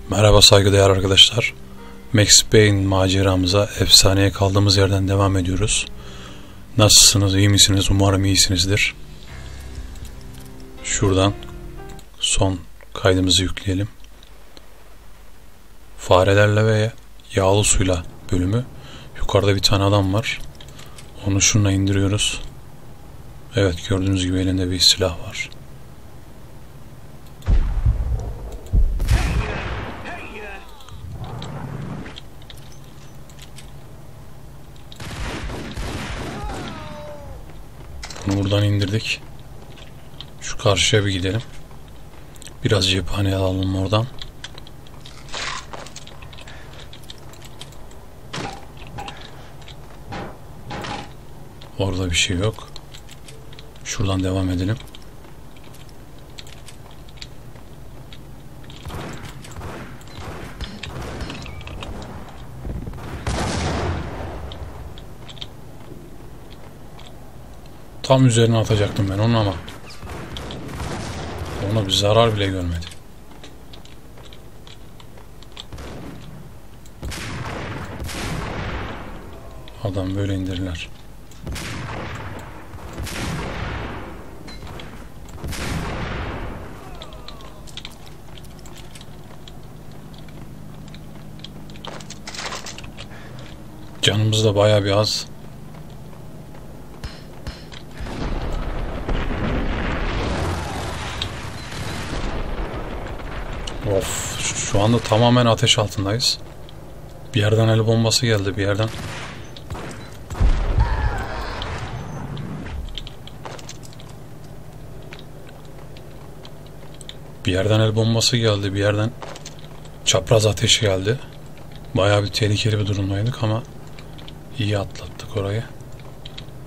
Merhaba saygıdeğer arkadaşlar. Max Payne maceramıza efsaneye kaldığımız yerden devam ediyoruz. Nasılsınız, iyi misiniz? Umarım iyisinizdir. Şuradan son kaydımızı yükleyelim. Farelerle ve yağlı suyla bölümü. Yukarıda bir tane adam var. Onu şununla indiriyoruz. Evet, gördüğünüz gibi elinde bir silah var. Bunu buradan indirdik. Şu karşıya bir gidelim. Biraz cephane alalım oradan. Orada bir şey yok. Şuradan devam edelim. Tam üzerine atacaktım ben onu ama ona bir zarar bile görmedi. Adam böyle indirirler. Canımız da bayağı bir az. Of, şu anda tamamen ateş altındayız. Bir yerden el bombası geldi, bir yerden. Bir yerden el bombası geldi, bir yerden çapraz ateşi geldi. Bayağı bir tehlikeli bir durumdaydık ama iyi atlattık orayı.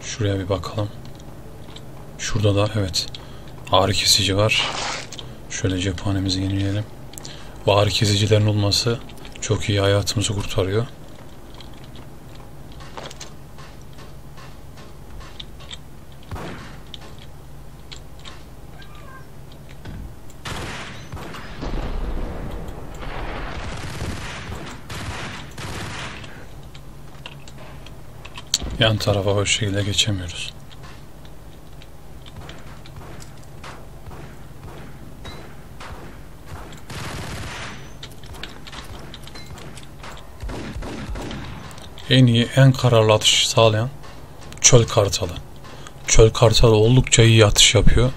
Şuraya bir bakalım. Şurada da evet ağrı kesici var. Şöyle cephanemizi yenileyelim. Bu ağrı kesicilerin olması çok iyi, hayatımızı kurtarıyor. Yan tarafa o şekilde geçemiyoruz. En iyi, en kararlı atış sağlayan çöl kartalı. Çöl kartalı oldukça iyi atış yapıyor.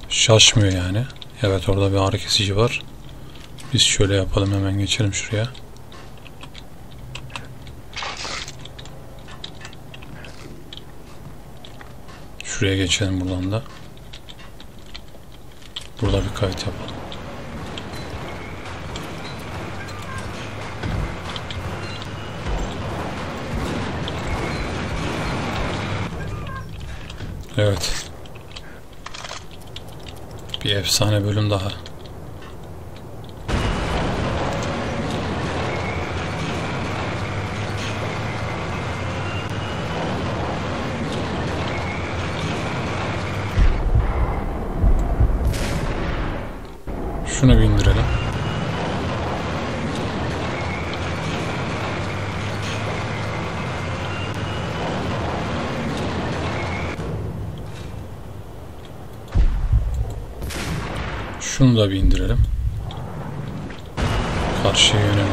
Şaşmıyor yani. Evet, orada bir ağrı kesici var. Biz şöyle yapalım, hemen geçelim şuraya. Şuraya geçelim buradan da. Burada bir kayıt yapalım. Evet. Bir efsane bölüm daha. Şunu bir indirelim. Şunu da bir indirelim. Karşıya yönelelim.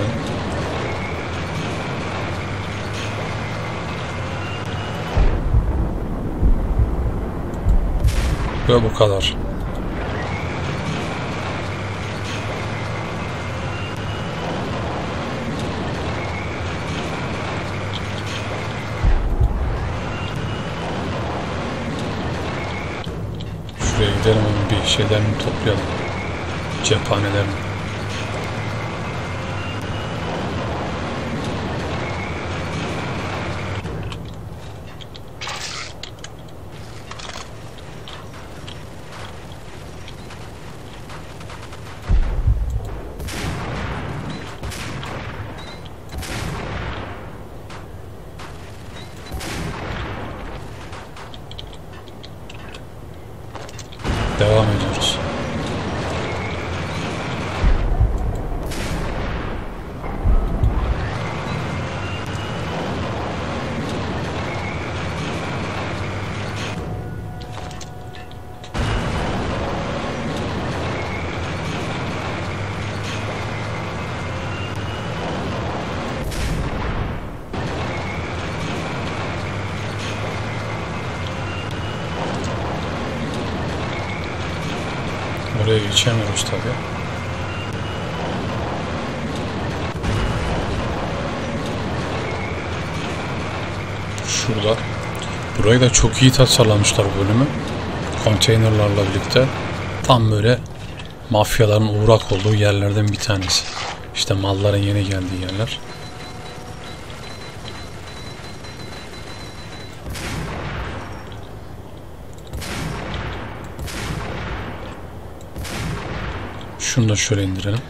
Ve bu kadar. Şuraya gidelim, onun bir şeylerini toplayalım. Cephanelerini. Devam ediyoruz. Buraya geçemiyoruz tabi. Şurada. Burayı da çok iyi tasarlamışlar bölümü. Konteynerlarla birlikte. Tam böyle mafyaların uğrak olduğu yerlerden bir tanesi. İşte malların yeni geldiği yerler. Şunu da şöyle indirelim.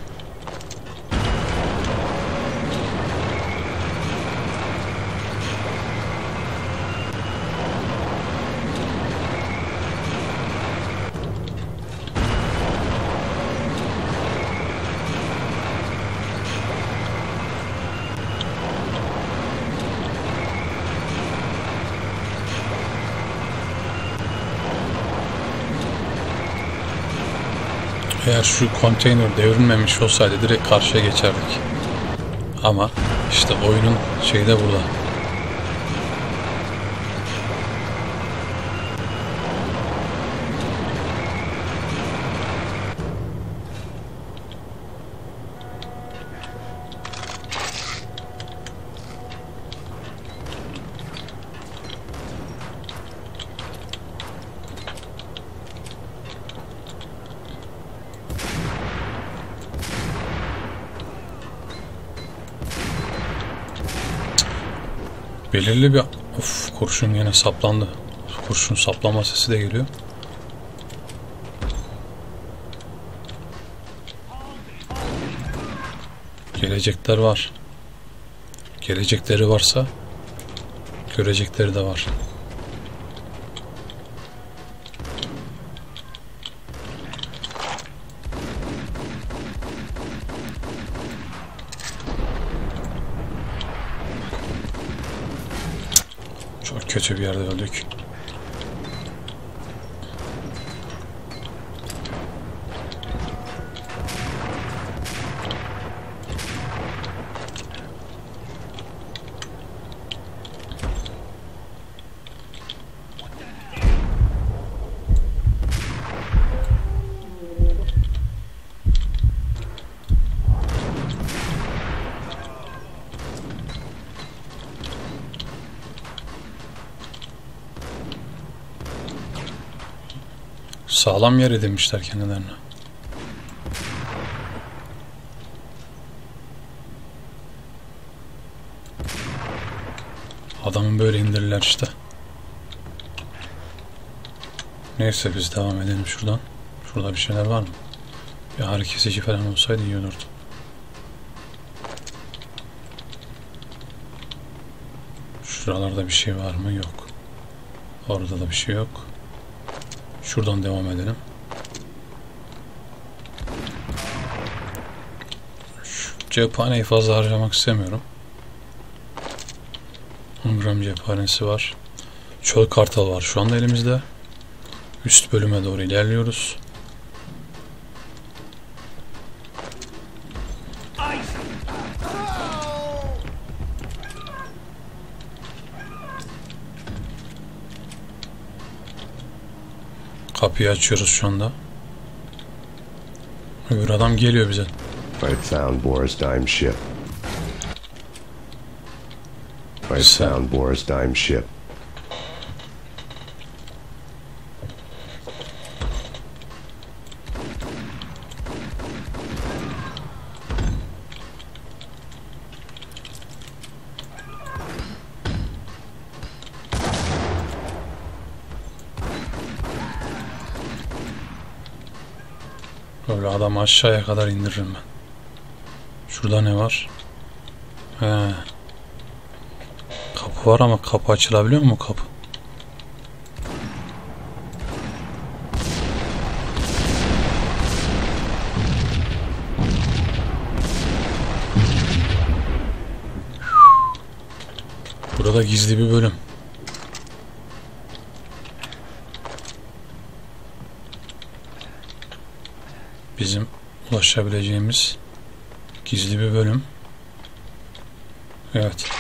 Eğer şu konteyner devrilmemiş olsaydı direkt karşıya geçerdik. Ama işte oyunun şeyi de burada. Belirli bir... Of, kurşun yine saplandı. Kurşun saplama sesi de geliyor. Gelecekler var. Gelecekleri varsa görecekleri de var. Çok kötü bir yerde öldük. Sağlam yer edinmişler kendilerine. Adamın böyle indirirler işte. Neyse biz devam edelim şuradan. Şurada bir şeyler var mı? Bir ağrı kesici falan olsaydı iyi olurdu. Şuralarda bir şey var mı? Yok. Orada da bir şey yok. Şuradan devam edelim. Şu cephaneyi fazla harcamak istemiyorum. 10 gram cephanesi var. Çöl kartal var şu anda elimizde. Üst bölüme doğru ilerliyoruz. Kapıyı açıyoruz şu anda. Öbür adam geliyor bize. I found Boris Dime ship. I found Boris Dime ship. Böyle adamı aşağıya kadar indiririm ben. Şurada ne var? He. Kapı var ama kapı açılabiliyor mu kapı? Burada gizli bir bölüm. Bizim ulaşabileceğimiz gizli bir bölüm. Evet.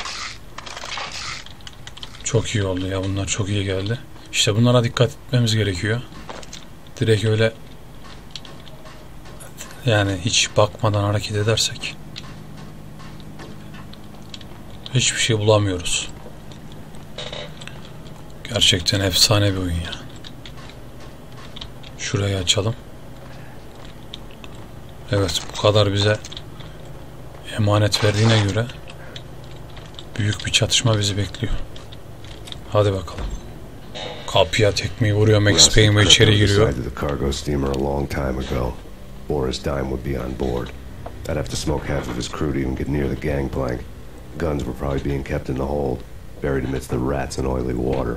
Çok iyi oldu ya, bunlar çok iyi geldi. İşte bunlara dikkat etmemiz gerekiyor. Direkt öyle Yani hiç bakmadan hareket edersek hiçbir şey bulamıyoruz. Gerçekten efsane bir oyun ya. Şurayı açalım. Evet, bu kadar bize emanet verdiğine göre büyük bir çatışma bizi bekliyor. Hadi bakalım. Kapıya tekmeyi vuruyor Max Payne ve içeri giriyor. Boris Dime would be on board. I'd have to smoke half of his crew to even get near the gangplank. Guns were probably being kept in the hold, buried amidst the rats and oily water.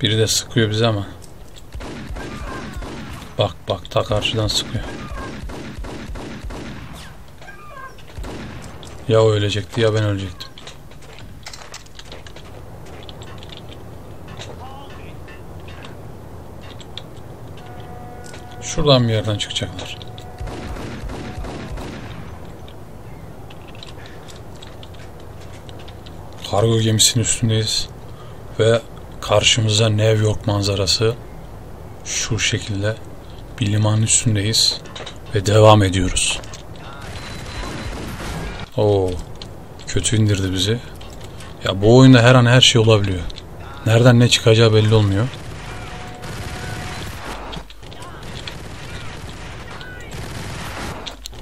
Biri de sıkıyor bize ama. Bak bak, ta karşıdan sıkıyor. Ya o ölecekti ya ben ölecektim. Şuradan bir yerden çıkacaklar. Kargo gemisinin üstündeyiz. Ve karşımıza New York manzarası. Şu şekilde bir limanın üstündeyiz. Ve devam ediyoruz. Oo, kötü indirdi bizi. Ya bu oyunda her an her şey olabiliyor. Nereden ne çıkacağı belli olmuyor.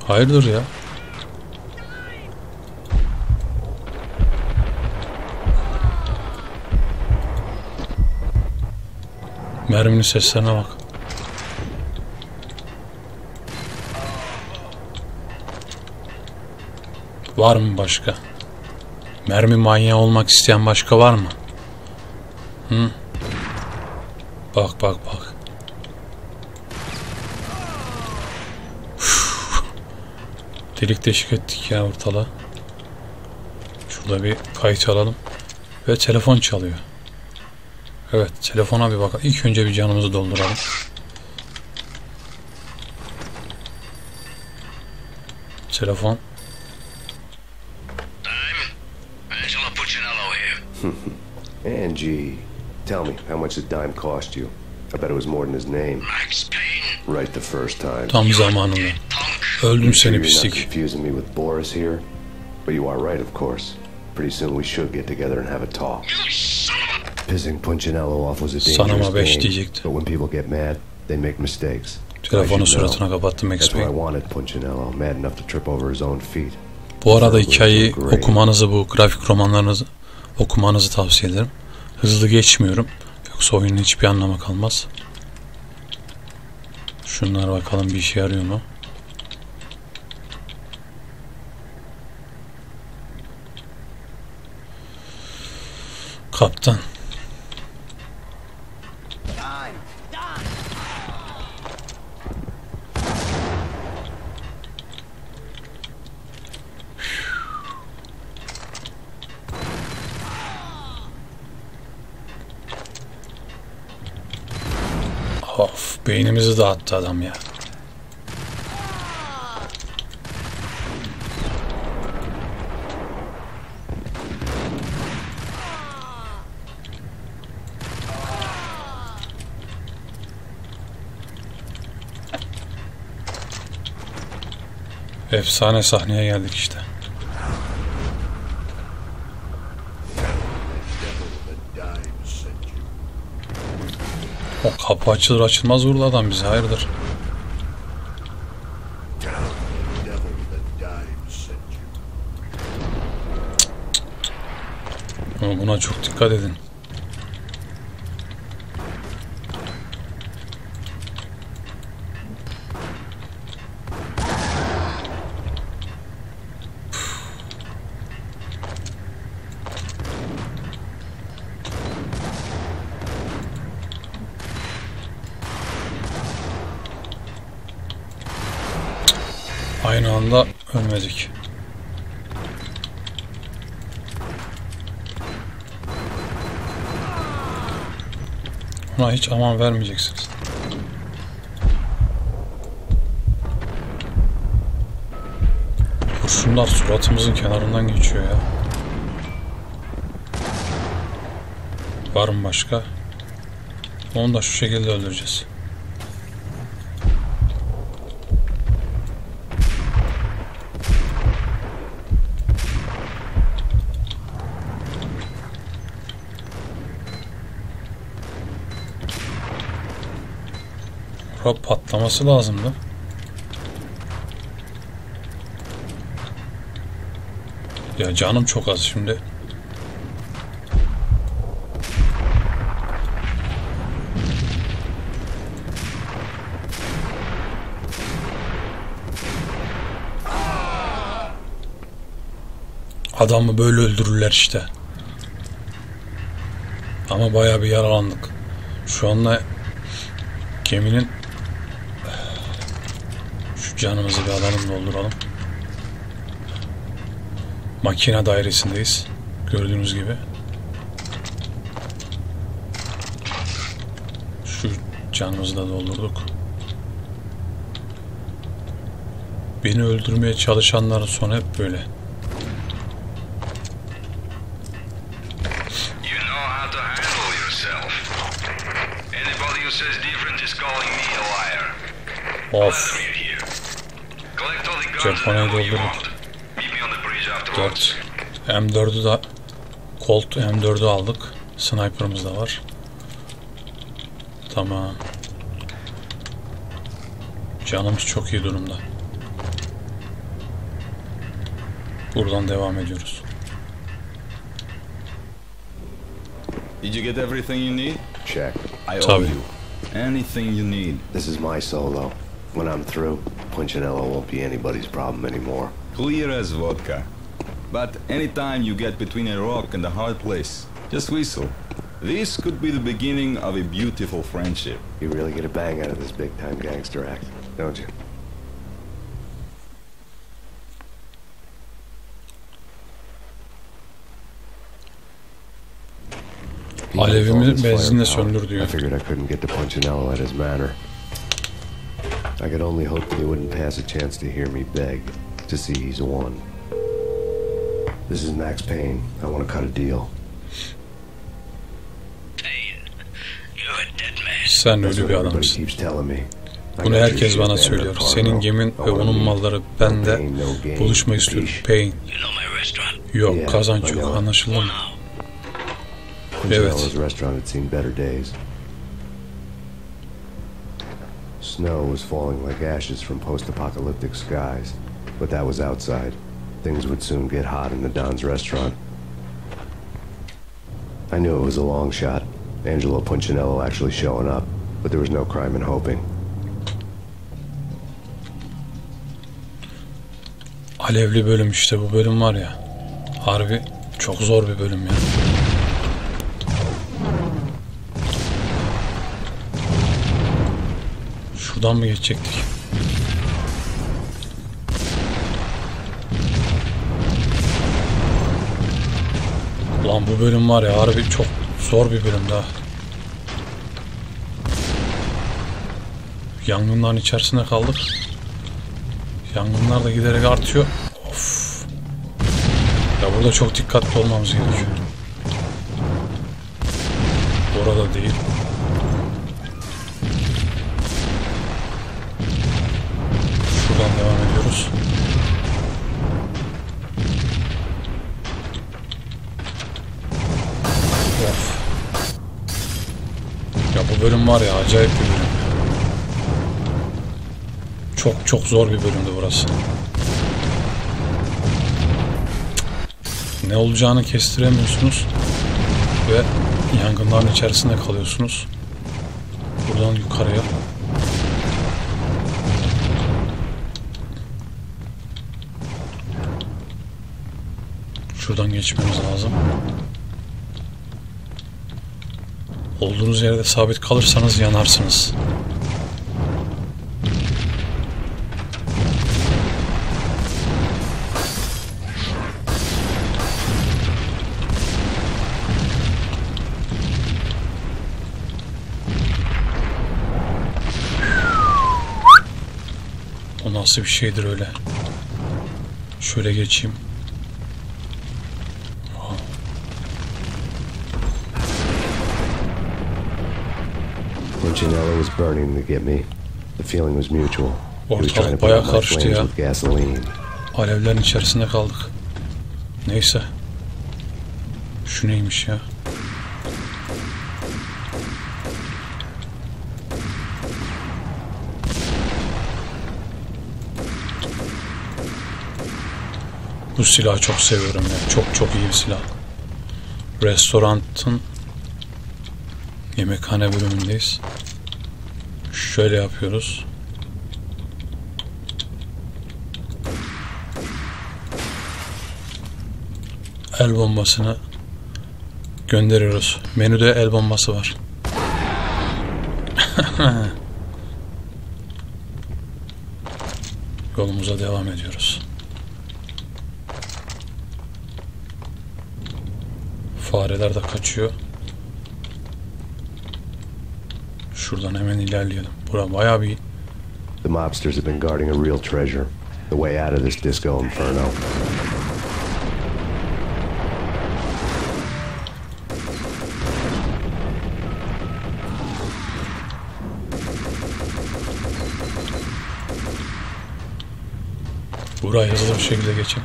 Hayırdır ya? Merminin seslerine bak. Var mı başka? Mermi manyağı olmak isteyen başka var mı? Hı? Bak bak bak. Delik deşik ettik ya ortalığı. Şurada bir kayıt alalım. Ve telefon çalıyor. Evet, telefona bir bakalım. İlk önce bir canımızı dolduralım. Telefon. Angie, tell me, how much did Dime cost you? I bet it was more than his name. Max Payne. Right the first time. Tam zamanında. Öldüm seni You're not pislik. confusing me with Boris here, but you are right, of course. Pretty soon we should get together and have a talk. Pissing Punchinello off was a dangerous Sanama 5 game, diyecekti. but when people get mad, they make mistakes. Telefonu suratına kapattı Max That's why I Payne. wanted Punchinello, mad enough to trip over his own feet. Bu arada hikayeyi okumanızı, bu grafik romanlarınızı okumanızı tavsiye ederim. Hızlı geçmiyorum. Yoksa oyunun hiçbir anlamı kalmaz. Şunlara bakalım, bir işe yarıyor mu? Kaptan. Of, beynimizi dağıttı adam ya. Efsane sahneye geldik işte. O kapı açılır açılmaz vurdu adam bize, hayırdır? Ama buna çok dikkat edin. Aynı anda ölmedik. Buna hiç aman vermeyeceksiniz. Kurşunlar suratımızın kenarından geçiyor ya. Var mı başka? Onu da şu şekilde öldüreceğiz. Bura patlaması lazımdı. Ya canım çok az şimdi. Adamı böyle öldürürler işte. Ama bayağı bir yaralandık. Şu anda geminin şu canımızı bir alalım, dolduralım. Makine dairesindeyiz. Gördüğünüz gibi. Şu canımızı da doldurduk. Beni öldürmeye çalışanların sonu hep böyle. Of. Cephaneyi doldurduk. 4. M4'ü da Colt M4'ü aldık. Sniper'ımız da var. Tamam. Canımız çok iyi durumda. Buradan devam ediyoruz. Did you get everything you need? Check. I owe Tabii. you. Anything you need. This is my solo. When I'm through, Punchinello won't be anybody's problem anymore. Clear as vodka. But anytime you get between a rock and a hard place, just whistle. This could be the beginning of a beautiful friendship. You really get a bang out of this big-time gangster act, don't you? Alevimi benzinle söndür diyor. I figured I couldn't get to Punchinello at his manor. I could only hope that he wouldn't pass a chance to hear me beg to see he's won. This is Max Payne. I want to cut a deal. Sen ölü bir adamsın. Bunu herkes bana söylüyor. Senin gemin ve onun malları bende. Buluşmak istiyorum. Payne. Yok, kazanç yok. Anlaşıldı mı? Evet. Snow was falling like ashes from post-apocalyptic skies, but that was outside. Things would soon get hot in the Don's restaurant. I knew it was a long shot, Angelo Punchinello actually showing up, but there was no crime in hoping. Alevli bölüm işte, bu bölüm var ya. Harbi çok zor bir bölüm ya. Şuradan mı geçecektik? Ulan bu bölüm var ya, harbi çok zor bir bölüm daha. Yangınların içerisinde kaldık. Yangınlar da giderek artıyor. Of. Ya burada çok dikkatli olmamız gerekiyor. Orada değil. Şuradan devam ediyoruz. Of. Ya bu bölüm var ya, acayip bir bölüm. Çok zor bir bölümdü burası. Ne olacağını kestiremiyorsunuz ve yangınların içerisinde kalıyorsunuz. Buradan yukarıya. Şuradan geçmemiz lazım. Olduğunuz yerde sabit kalırsanız yanarsınız. O nasıl bir şeydir öyle? Şöyle geçeyim. Punchinello was burning to get me. The feeling was mutual. He was trying to Ortalık put bayağı out my karıştı flames ya. with gasoline. Alevlerin içerisinde kaldık. Neyse. Şu neymiş ya? Bu silahı çok seviyorum ya. Çok çok iyi bir silah. Restoranın yemekhane bölümündeyiz. Şöyle yapıyoruz. El bombasını gönderiyoruz. Menüde el bombası var. Yolumuza devam ediyoruz. Fareler de kaçıyor. Şuradan hemen ilerleyelim. Bura bayağı bir... The mobsters have been guarding a real treasure. The way out of this disco inferno. Burayı hızlı bir şekilde geçin.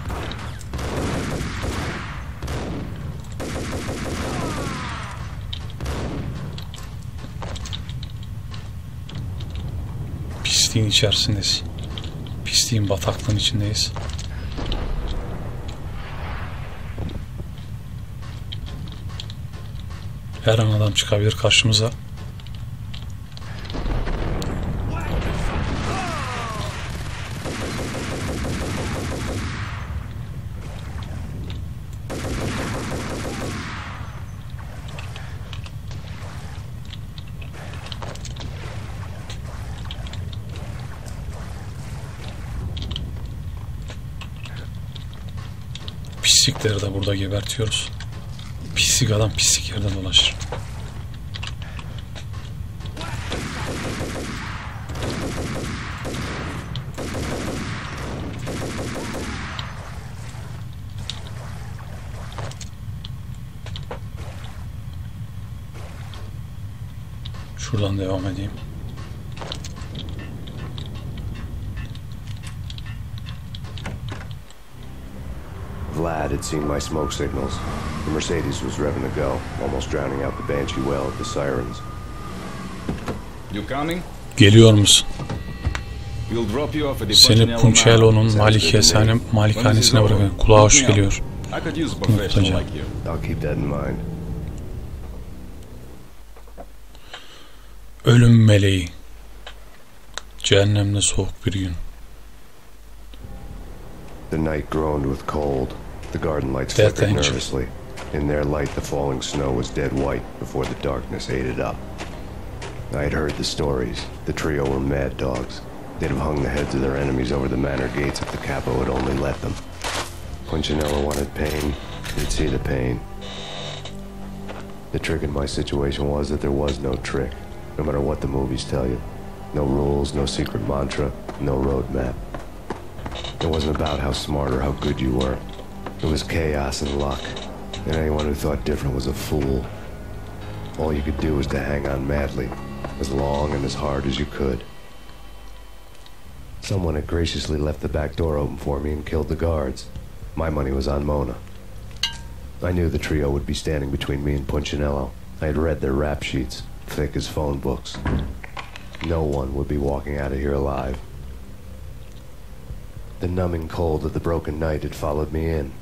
Pisliğin içerisindeyiz. Pisliğin bataklığın içindeyiz. Her an adam çıkabilir karşımıza. Pislikleri de burada gebertiyoruz. Pislik adam pislik yerde dolaşır. Şuradan devam edeyim. Vlad had seen my smoke signals. The Mercedes was revving to go, almost drowning out the banshee wail of the sirens. You coming? Geliyor musun? We'll drop you off at the Seni Punchinello'nun malikanesine bırakın. Kulağa hoş geliyor. I could use a professional like you. I'll keep that in mind. Ölüm meleği. Cehennemde soğuk bir gün. The night groaned with cold. The garden lights flickered nervously. In their light, the falling snow was dead white before the darkness ate it up. I had heard the stories. The trio were mad dogs. They'd have hung the heads of their enemies over the manor gates if the capo had only let them. Punchinello wanted Payne. He'd see the pain. The trick in my situation was that there was no trick, no matter what the movies tell you. No rules, no secret mantra, no roadmap. It wasn't about how smart or how good you were. It was chaos and luck, and anyone who thought different was a fool. All you could do was to hang on madly, as long and as hard as you could. Someone had graciously left the back door open for me and killed the guards. My money was on Mona. I knew the trio would be standing between me and Punchinello. I had read their rap sheets, thick as phone books. No one would be walking out of here alive. The numbing cold of the broken night had followed me in.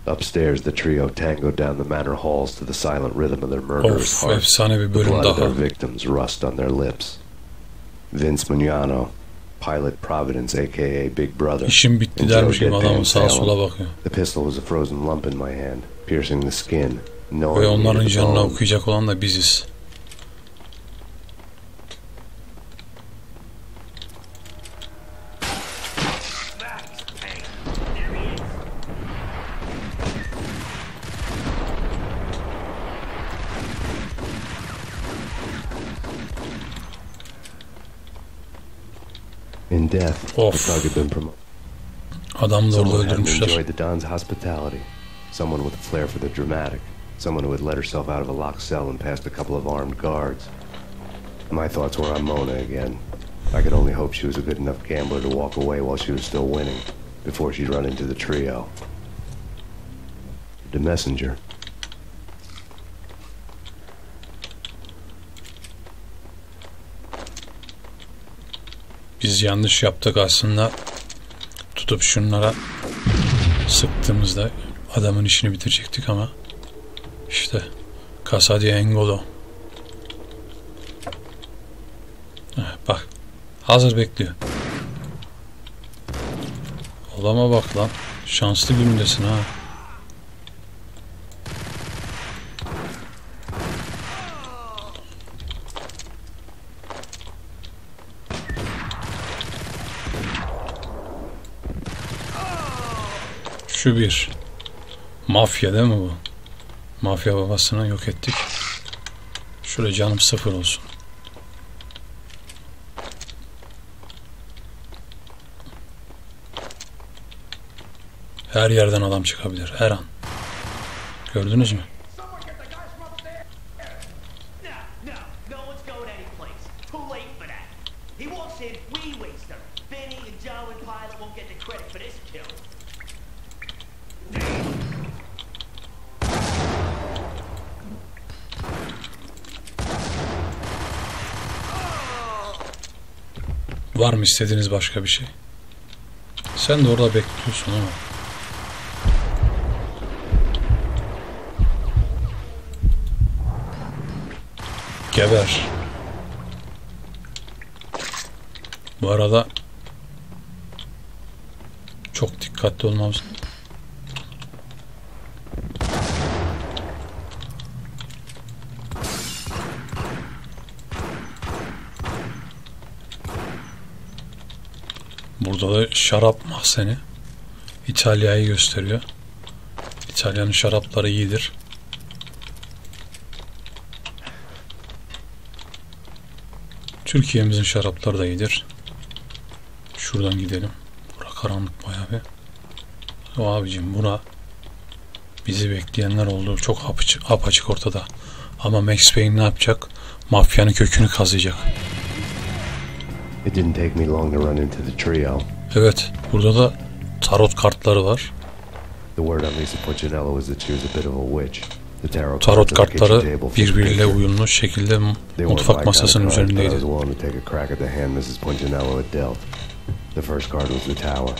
Upstairs, the trio tangoed down the manor halls to the silent rhythm of their murderous hearts. Efsane bir The bölüm blood of their daha. victims rust on their lips. Vince Mugnano, Pilot Providence, a.k.a. Big Brother. İşim bitti and dermiş Joe gibi Deadpan adam sağa sola Salem. bakıyor. The pistol was a frozen lump in my hand, piercing the skin. No Ve one onların needed the canına bone. okuyacak olan da biziz. In death, Of. the thug had been promoted. Adamı da orada Someone hadn't öldürmüşler. enjoyed the Don's hospitality. Someone with a flair for the dramatic. Someone who had let herself out of a locked cell and passed a couple of armed guards. My thoughts were on Mona again. I could only hope she was a good enough gambler to walk away while she was still winning, before she'd run into the trio. The messenger. Biz yanlış yaptık aslında. Tutup şunlara sıktığımızda adamın işini bitirecektik ama işte Casa Engolo. Bak hazır bekliyor. Olama bak lan. Şanslı günündesin ha. Şu bir. Mafya değil mi bu? Mafya babasını yok ettik. Şöyle canım sıfır olsun. Her yerden adam çıkabilir. Her an. Gördünüz mü? Var mı istediğiniz başka bir şey? Sen de orada bekliyorsun ama. Geber. Bu arada çok dikkatli olmamız. Burada da şarap mahzeni. İtalya'yı gösteriyor. İtalya'nın şarapları iyidir. Türkiye'mizin şarapları da iyidir. Şuradan gidelim. Bura karanlık bayağı bir. O abicim bura bizi bekleyenler oldu. Çok apaçık ortada. Ama Max Payne ne yapacak? Mafyanın kökünü kazıyacak. It didn't take me long to run into the trio. Evet, burada da tarot kartları var. The word on Lisa Puccinello was that she was a bit of a witch. The Tarot kartları birbiriyle uyumlu şekilde mutfak masasının üzerindeydi. The first card was the tower.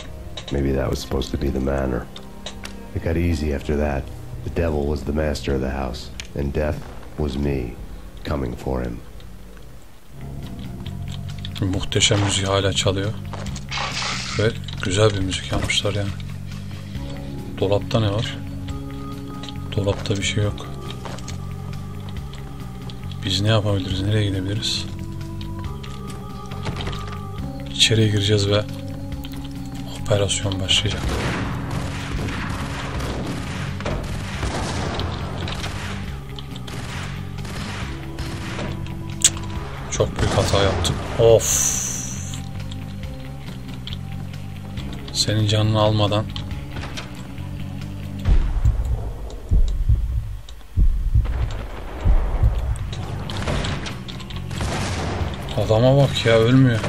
Maybe that was supposed to be the manor. It got easy after that. The devil was the master of the house, and death was me, coming for him. Muhteşem müzik hala çalıyor. Ve güzel bir müzik yapmışlar yani. Dolapta ne var? Dolapta bir şey yok. Biz ne yapabiliriz? Nereye gidebiliriz? İçeriye gireceğiz ve operasyon başlayacak. Çok büyük hata yaptık. Of. Senin canını almadan adama bak ya, ölmüyor.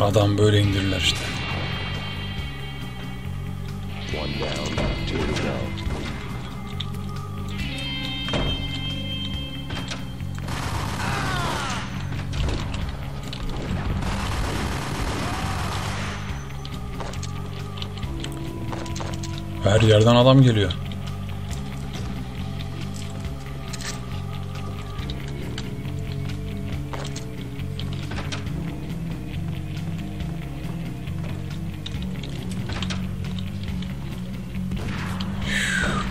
Adam böyle indirirler işte. One down, two to go. Her yerden adam geliyor.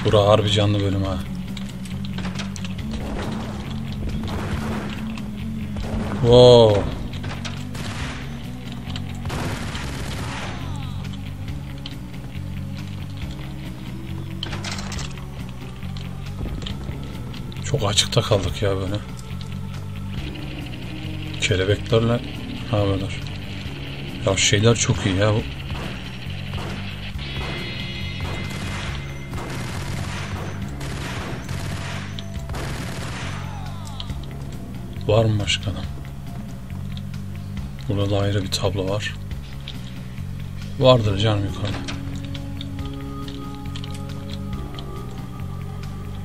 Bura harbi canlı bölüm ha. Wow. Çok açıkta kaldık ya böyle. Kelebeklerle haberler. Ya şeyler çok iyi ya. Var mı başka adam? Burada da ayrı bir tablo var. Vardır canım yukarıda.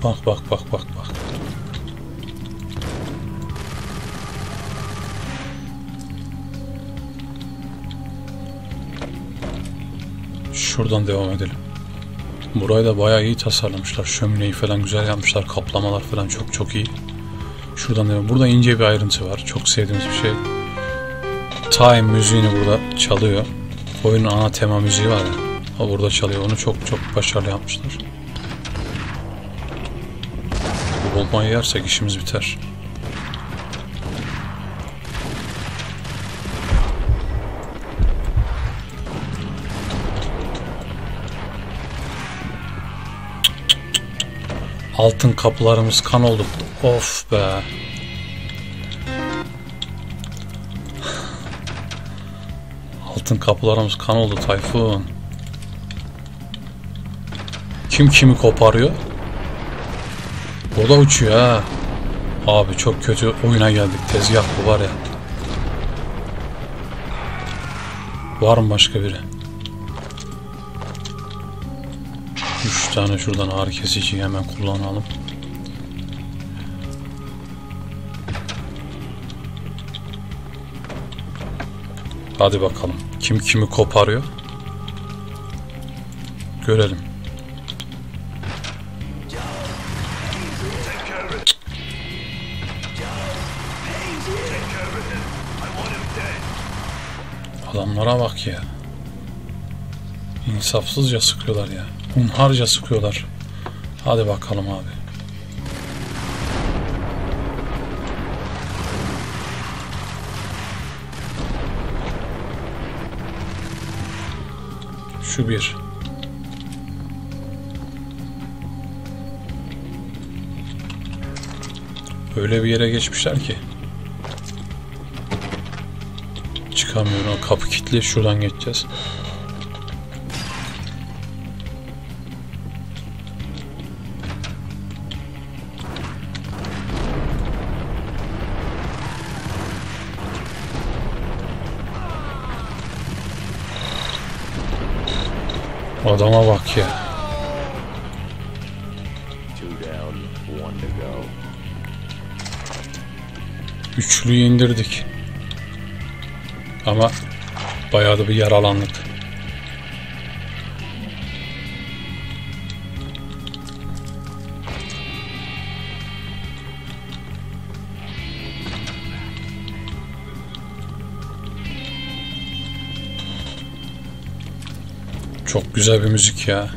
Bak bak bak bak bak. Şuradan devam edelim. Burayı da bayağı iyi tasarlamışlar. Şömineyi falan güzel yapmışlar. Kaplamalar falan çok çok iyi. Şuradan devam. Burada ince bir ayrıntı var. Çok sevdiğimiz bir şey. Time müziğini burada çalıyor. Oyunun ana tema müziği var ya. O burada çalıyor. Onu çok çok başarılı yapmışlar. Bu bombayı yersek işimiz biter. Altın kapılarımız kan oldu. Of be. Altın kapılarımız kan oldu Tayfun. Kim kimi koparıyor? O da uçuyor ha. Abi çok kötü oyuna geldik. Tezgah bu var ya. Var mı başka biri? 3 tane şuradan ağrı kesiciyi hemen kullanalım. Hadi bakalım. Kim kimi koparıyor? Görelim. Adamlara bak ya. İnsafsızca sıkıyorlar ya. Hunharca sıkıyorlar. Hadi bakalım abi. Şu bir. Öyle bir yere geçmişler ki. Çıkamıyorum. O kapı kilitli. Şuradan geçeceğiz. Adama bak ya. Üçlüyü indirdik. Ama bayağı da bir yaralandık. Çok güzel bir müzik ya.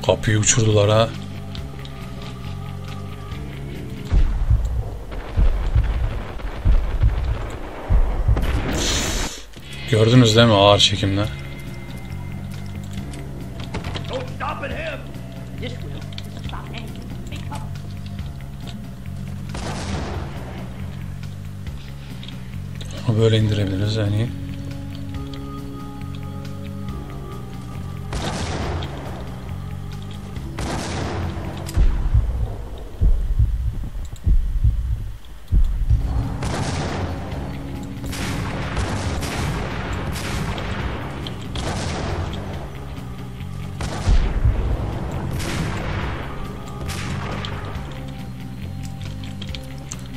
Kapıyı uçurdular ha. Gördünüz değil mi ağır çekimle? Onu böyle indirebiliriz yani.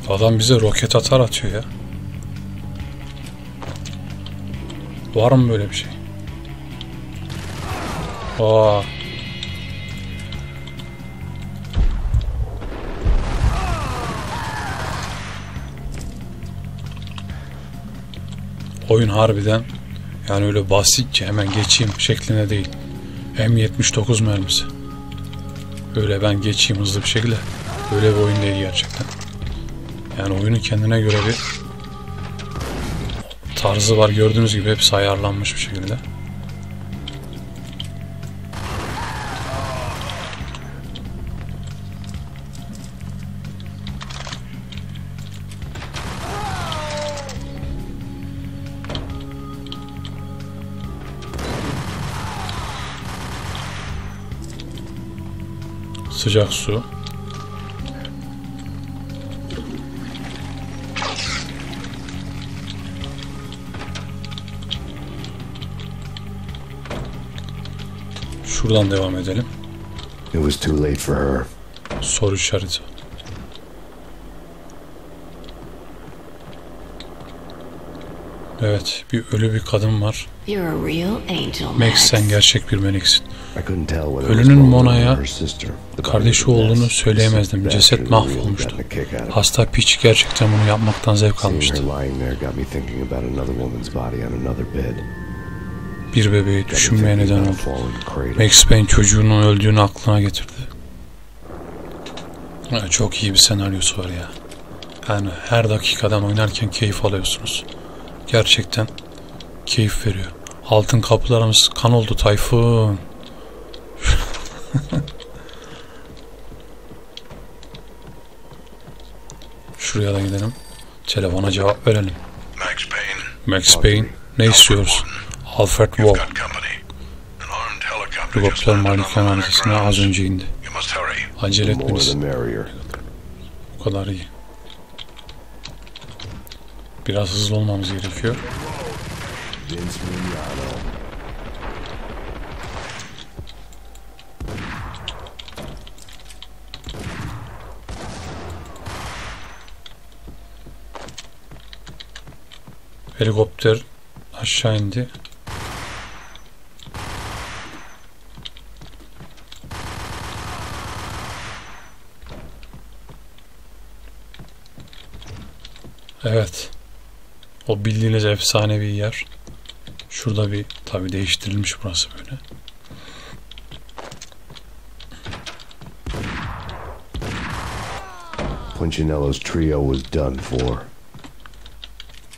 Adam bize roket atar atıyor ya. Var mı böyle bir şey? Aa. Oyun harbiden yani öyle basitçe hemen geçeyim şeklinde değil. M79 mermisi. Öyle ben geçeyim hızlı bir şekilde. Öyle bir oyun değil gerçekten. Yani oyunun kendine göre bir tarzı var. Gördüğünüz gibi hepsi ayarlanmış bir şekilde. Sıcak su. Şuradan devam edelim. It was too late for her. Soru işareti. Evet, bir ölü bir kadın var. Max, sen gerçek bir meleksin. Ölünün Mona'ya kardeşi olduğunu söyleyemezdim. Ceset mahvolmuştu. Hasta piç gerçekten bunu yapmaktan zevk almıştı. Bir bebeği düşünmeye neden oldu. Max Payne çocuğunun öldüğünü aklına getirdi. Çok iyi bir senaryosu var ya. Yani her dakikadan oynarken keyif alıyorsunuz. Gerçekten keyif veriyor. Altın kapılarımız kan oldu Tayfun. Şuraya da gidelim. Telefona cevap verelim. Max Payne, ne istiyoruz? Alfred Wall. Helikopter malikanesine az önce indi. Acele etmelisin. Bu kadar iyi. Biraz hızlı olmamız gerekiyor. Helikopter aşağı indi. Evet. O bildiğiniz efsanevi yer. Şurada bir tabi değiştirilmiş burası böyle. Punchinello's trio was done for.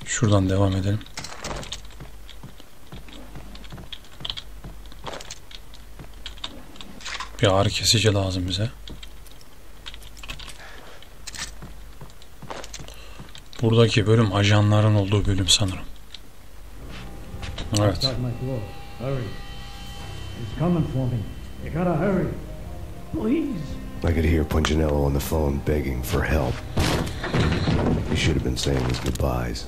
Şuradan devam edelim. Bir ağrı kesici lazım bize. Buradaki bölüm ajanların olduğu bölüm sanırım. Evet. I could hear Punchinello on the phone begging for help. He should have been saying his goodbyes.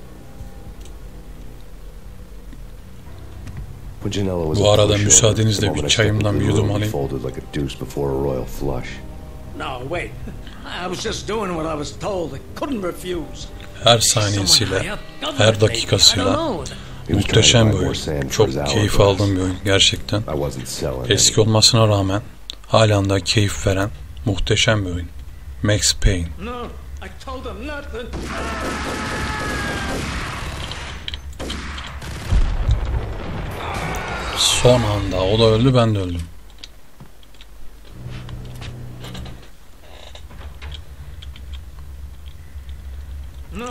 Bu arada müsaadenizle bir çayımdan bir yudum alayım. Her saniyesiyle, her dakikasıyla muhteşem bir oyun. Çok keyif aldığım bir oyun gerçekten. Eski olmasına rağmen halen de keyif veren muhteşem bir oyun. Max Payne. Son anda o da öldü, ben de öldüm.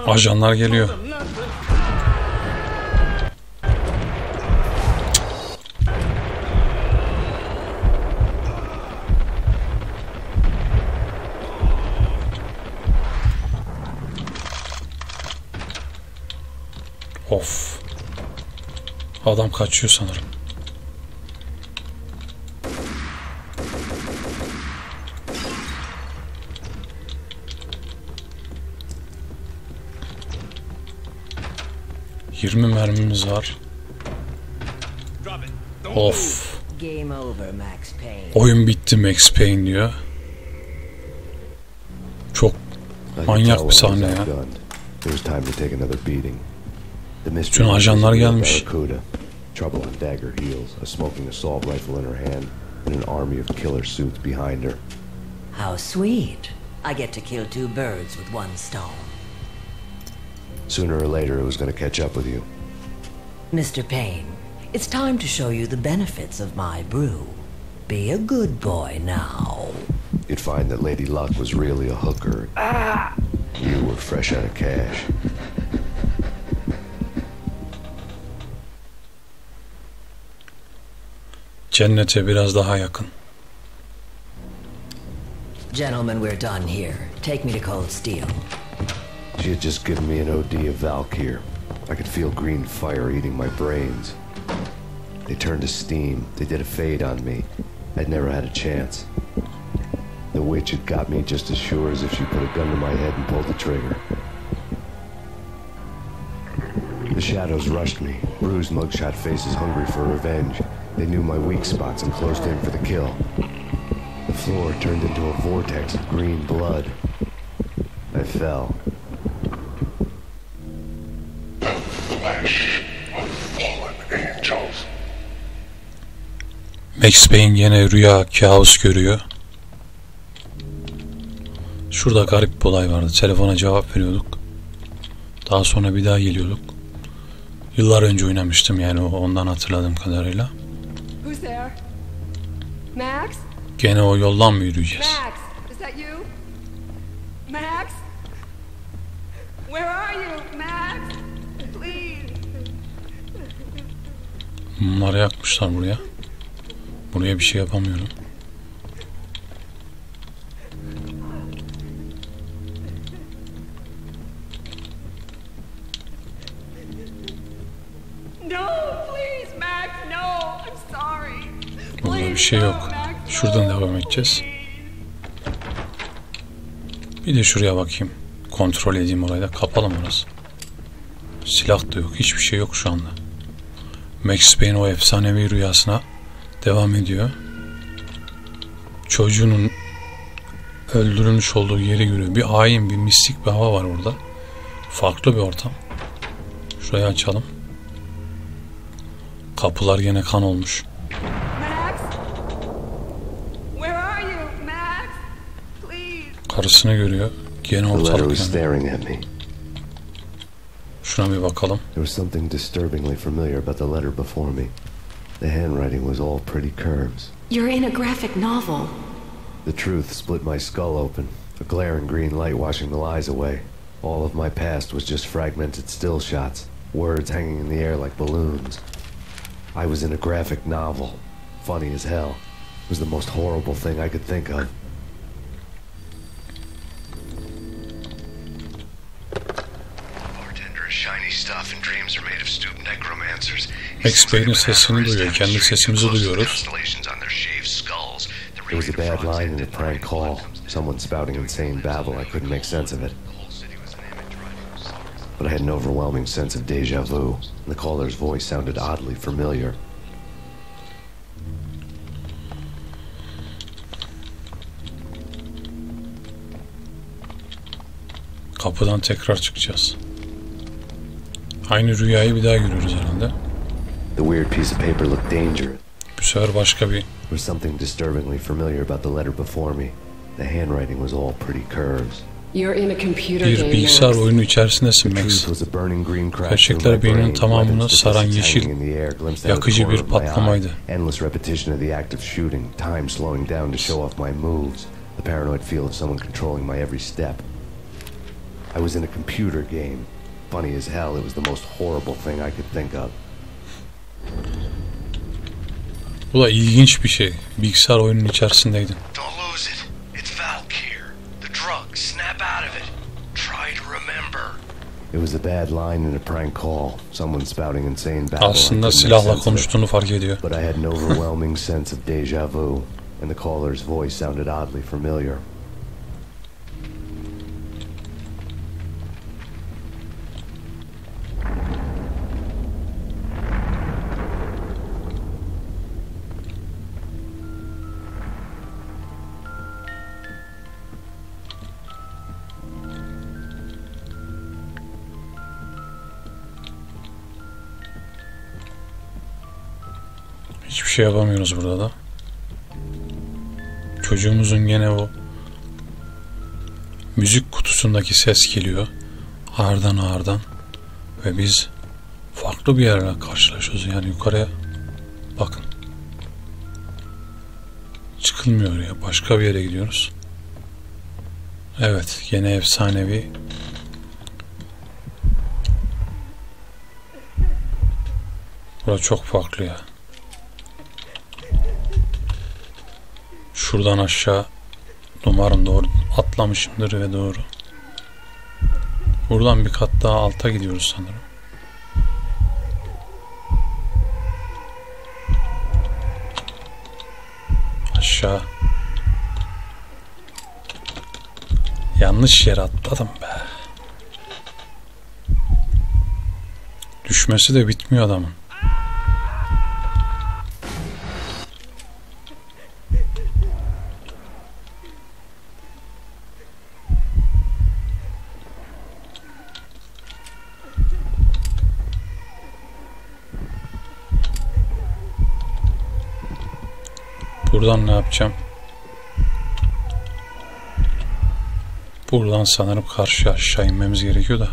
Ajanlar geliyor. Of. Adam kaçıyor sanırım. ...20 mermimiz var. Of. Oyun bitti Max Payne diyor. Çok manyak bir sahne ya. Bütün ajanlar gelmiş. How sweet. I get to kill two birds with one stone. Sooner or later, it was going to catch up with you. Mr. Payne, it's time to show you the benefits of my brew. Be a good boy now. You'd find that Lady Luck was really a hooker. You were fresh out of cash. Cennete biraz daha yakın. Gentlemen, we're done here. Take me to cold steel. She had just given me an OD of Valkyr. I could feel green fire eating my brains. They turned to steam. They did a fade on me. I'd never had a chance. The witch had got me just as sure as if she put a gun to my head and pulled the trigger. The shadows rushed me, bruised mugshot faces hungry for revenge. They knew my weak spots and closed in for the kill. The floor turned into a vortex of green blood. I fell. The flesh of fallen angels. Max Payne yine rüya, kabus görüyor. Şurada garip bir olay vardı. Telefona cevap veriyorduk. Daha sonra bir daha geliyorduk. Yıllar önce oynamıştım yani ondan hatırladığım kadarıyla. Who's there? Max? Gene o yoldan mı yürüyeceğiz? Max, is that you? Max? Where are you, Max? Please. Bunları yakmışlar buraya. Buraya bir şey yapamıyorum. No, please, Max, no. I'm sorry. Burada bir şey yok. Şuradan devam edeceğiz. Bir de şuraya bakayım. Kontrol edeyim orayı da. Kapalı mı orası? Silah da yok. Hiçbir şey yok şu anda. Max Payne o efsanevi rüyasına devam ediyor. Çocuğunun öldürülmüş olduğu yeri görüyor. Bir hain, bir mistik bir hava var orada. Farklı bir ortam. Şurayı açalım. Kapılar yine kan olmuş. Max? Where are you, Max? Please. Karısını görüyor. Gene The letter ortalık was yanıyor. staring at me. Şuna bir bakalım. There was something disturbingly familiar about the letter before me. The handwriting was all pretty curves. You're in a graphic novel. The truth split my skull open, a glaring green light washing the lies away. All of my past was just fragmented still shots, words hanging in the air like balloons. I was in a graphic novel. Funny as hell. It was the most horrible thing I could think of. Bartender is shiny stuff and dreams are made of stupid necromancers. Max Payne'in sesini duyuyor. Kendi sesimizi duyuyoruz. There was a bad line in the prank call. Someone spouting insane babble. I couldn't make sense of it. But I had an overwhelming sense of déjà vu. The caller's voice sounded oddly familiar. Kapıdan tekrar çıkacağız. Aynı rüyayı bir daha görüyoruz herhalde. The weird piece of paper looked dangerous. Bu sefer başka bir... There was something disturbingly familiar about the letter before me. The handwriting was all pretty curves. You're in a computer Bir game, bilgisayar Max. oyunu içerisindesin The Max. truth was a burning green crack Gerçekler through my beyninin brain, tamamını weapons saran statistics yeşil, hanging in the air, glimpsed out yakıcı the bir corner of my eye. patlamaydı. Endless repetition of the act of shooting, time slowing down to show off my moves, the paranoid feel of someone controlling my every step. I was in a computer game. Funny as hell, it was the most horrible thing I could think of. Bu da ilginç bir şey. Bilgisayar oyunun içerisindeydin. Don't lose it. It's Valkyr. The drug. Snap out of it. Try to remember. It was a bad line in a prank call. Someone spouting insane babble. Aslında silahla konuştuğunu fark ediyor. But I had an overwhelming sense of déjà vu, and the caller's voice sounded oddly familiar. Hiçbir şey yapamıyoruz burada da. Çocuğumuzun gene o müzik kutusundaki ses geliyor. Ardından. Ve biz farklı bir yerle karşılaşıyoruz. Yani yukarıya bakın. Çıkılmıyor ya. Başka bir yere gidiyoruz. Evet. Gene efsanevi. Burası çok farklı ya. Şuradan aşağı. Umarım doğru atlamışımdır ve doğru. Buradan bir kat daha alta gidiyoruz sanırım. Aşağı. Yanlış yere atladım be. Düşmesi de bitmiyor adamın. Buradan ne yapacağım? Buradan sanırım karşı aşağı inmemiz gerekiyor da.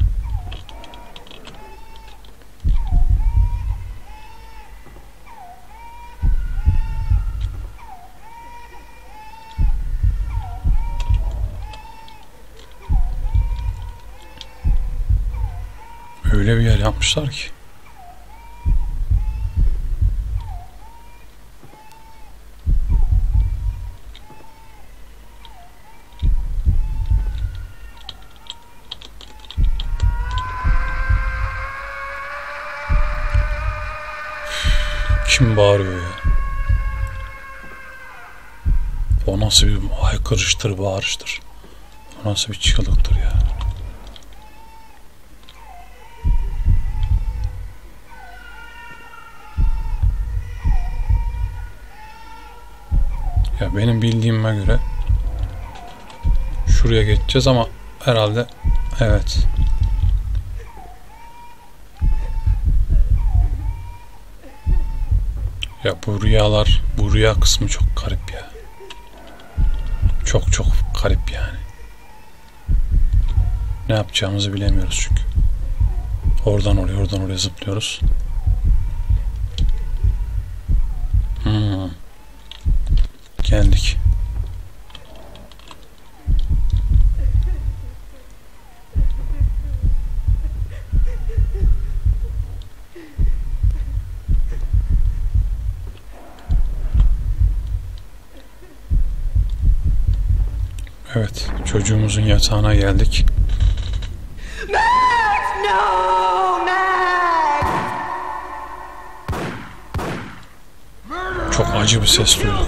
Öyle bir yer yapmışlar ki. Kim bağırıyor ya? O nasıl bir haykırıştır, bağırıştır? O nasıl bir çığlıktır ya? Ya benim bildiğime göre şuraya geçeceğiz ama herhalde evet. Ya bu rüyalar, bu rüya kısmı çok garip ya. Çok çok garip yani. Ne yapacağımızı bilemiyoruz çünkü. Oradan oraya, oradan oraya zıplıyoruz. Geldik. Evet, çocuğumuzun yatağına geldik. Max! No! Max! Çok acı bir ses duyduk.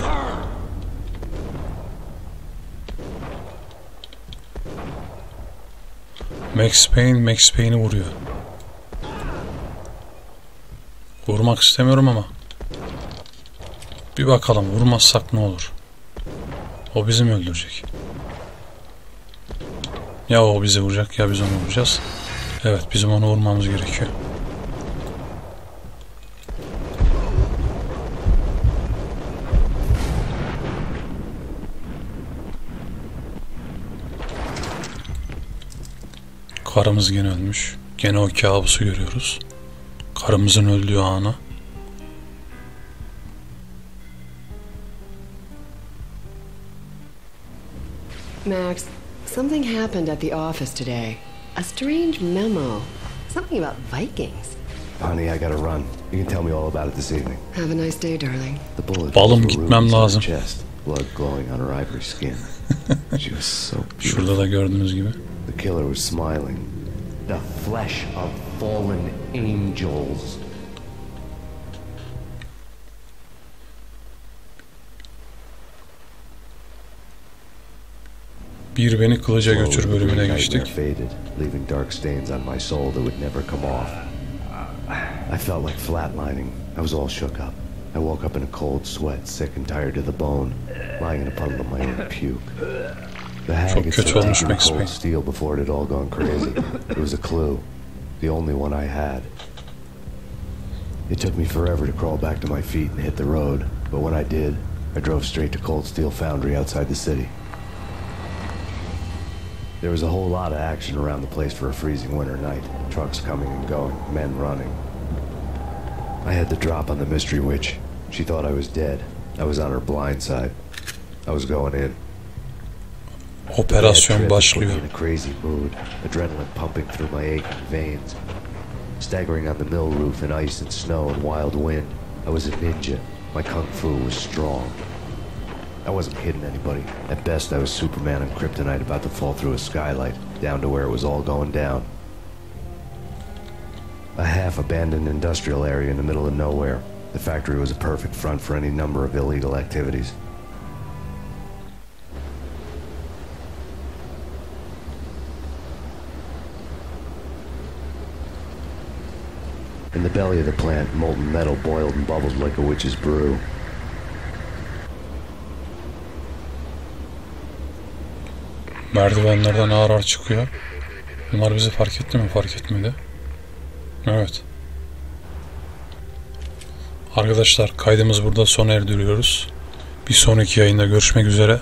Max Payne'i vuruyor. Vurmak istemiyorum ama bir bakalım, vurmazsak ne olur? O bizi mi öldürecek? Ya o bizi vuracak ya biz onu vuracağız. Evet, bizim onu vurmamız gerekiyor. Karımız gene ölmüş. Gene o kabusu görüyoruz. Karımızın öldüğü anı. Max, something happened at the office today. A strange memo. Something about Vikings. Honey, I gotta run. You can tell me all about it this evening. Have a nice day, darling. The bullet Balım gitmem lazım. chest, blood glowing on her ivory skin. She was so beautiful. Şurada da gördüğünüz gibi. The killer was smiling. The flesh of fallen angels. Bir beni kılıca götür bölümüne geçtik. Faded, leaving dark stains on my soul that would never come off. I felt like flatlining. I was all shook up. I woke up in a cold sweat, sick and tired to the bone, lying in a puddle of my own puke. The hag had taken cold steel before it had all gone crazy. It was a clue, the only one I had. It took me forever to crawl back to my feet and hit the road, but when I did, I drove straight to Cold Steel Foundry outside the city. There was a whole lot of action around the place for a freezing winter night. Trucks coming and going, men running. I had the drop on the mystery witch. She thought I was dead. I was on her blind side. I was going in. Operasyon başlıyor. In a crazy mood, adrenaline pumping through my aching veins. Staggering on the mill roof in ice and snow and wild wind, I was a ninja. My kung fu was strong. I wasn't hitting anybody. At best, I was Superman and kryptonite about to fall through a skylight, down to where it was all going down. A half-abandoned industrial area in the middle of nowhere. The factory was a perfect front for any number of illegal activities. In the belly of the plant, molten metal boiled and bubbled like a witch's brew. Merdivenlerden ağır ağır çıkıyor. Bunlar bizi fark etti mi? Fark etmedi. Evet. Arkadaşlar, kaydımız burada sona erdiriyoruz. Bir sonraki yayında görüşmek üzere.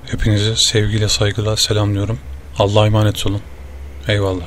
Hepinizi sevgiyle, saygıyla selamlıyorum. Allah'a emanet olun. Eyvallah.